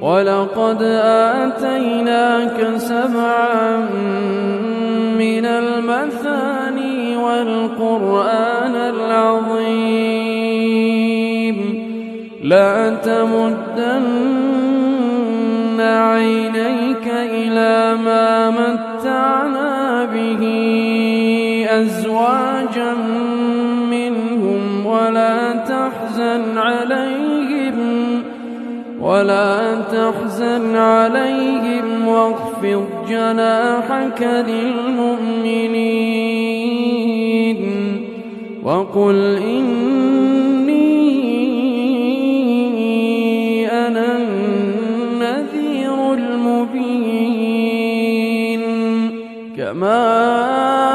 ولقد آتيناك 7 من المثاني والقرآن العظيم لا تمدن عينيك إلى ما متعنا به أزواجا منهم ولا تحزن عليهم واخفض جناحك للمؤمنين وقل إني أنا النذير المبين كما